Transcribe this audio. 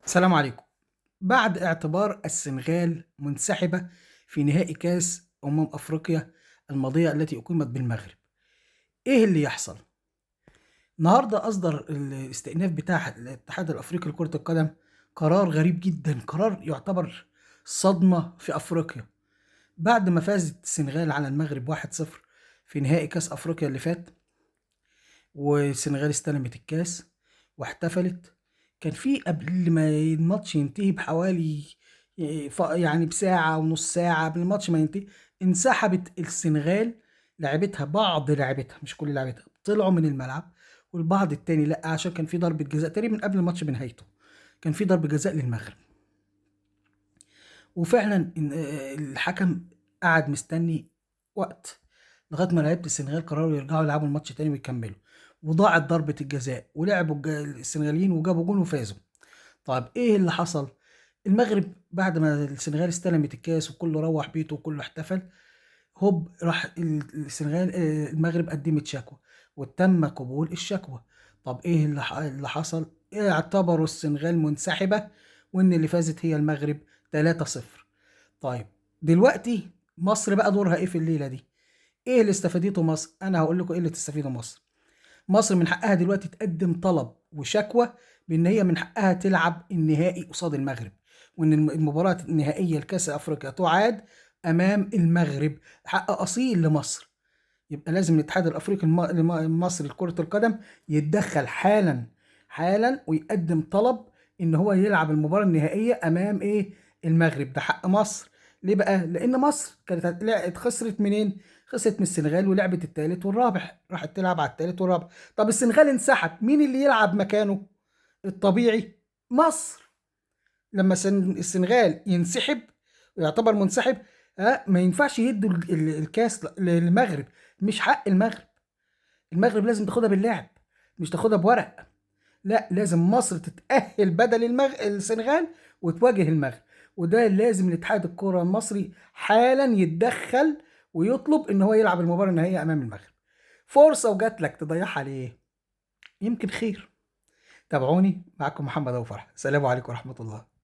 السلام عليكم. بعد اعتبار السنغال منسحبة في نهائي كأس أفريقيا الماضية التي أقيمت بالمغرب، إيه اللي يحصل؟ النهارده أصدر الاستئناف بتاع الاتحاد الأفريقي لكرة القدم قرار غريب جدا، قرار يعتبر صدمة في أفريقيا. بعد ما فازت السنغال على المغرب 1-0 في نهائي كأس أفريقيا اللي فات، والسنغال استلمت الكاس واحتفلت. كان في قبل ما الماتش ينتهي بحوالي يعني بساعة ونص ساعة قبل الماتش ما ينتهي، انسحبت السنغال. لعبتها بعض لعبتها مش كل لعبتها طلعوا من الملعب، والبعض التاني لا، عشان كان في ضربة جزاء تقريبا قبل الماتش بنهايته. كان في ضربة جزاء للمغرب، وفعلا الحكم قعد مستني وقت لغايه ما لعيبه السنغال قرروا يرجعوا يلعبوا الماتش تاني ويكملوا، وضاعت ضربه الجزاء ولعبوا السنغاليين وجابوا جون وفازوا. طيب ايه اللي حصل؟ المغرب بعد ما السنغال استلمت الكاس وكله روح بيته وكله احتفل، هوب راح السنغال، المغرب قدمت شكوى وتم قبول الشكوى. طب ايه اللي حصل؟ اعتبروا السنغال منسحبة، وان اللي فازت هي المغرب 3-0. طيب دلوقتي مصر بقى دورها ايه في الليلة دي؟ ايه اللي استفادته مصر؟ انا هقول لكم ايه اللي تستفيده مصر. مصر من حقها دلوقتي تقدم طلب وشكوى بان هي من حقها تلعب النهائي قصاد المغرب، وان المباراة النهائية لكأس افريقيا تعاد امام المغرب. حق اصيل لمصر. يبقى لازم الاتحاد الافريقي المصري لكرة القدم يتدخل حالا حالا ويقدم طلب ان هو يلعب المباراة النهائية امام ايه؟ المغرب. ده حق مصر. ليه بقى؟ لان مصر كانت خسرت منين؟ خسرت من السنغال ولعبت الثالث والرابع، راحت تلعب على الثالث والرابع. طب السنغال انسحب، مين اللي يلعب مكانه؟ الطبيعي مصر. لما السنغال ينسحب ويعتبر منسحب، ما ينفعش يدوا الكاس للمغرب. مش حق المغرب. المغرب لازم تاخدها باللعب، مش تاخدها بورق. لا، لازم مصر تتأهل بدل السنغال وتواجه المغرب. وده لازم الاتحاد الكرة المصري حالا يتدخل ويطلب ان هو يلعب المباراة النهائية امام المغرب. فرصة وجات لك تضيعها ليه؟ يمكن خير. تابعوني، معكم محمد ابو فرح، السلام عليكم ورحمة الله.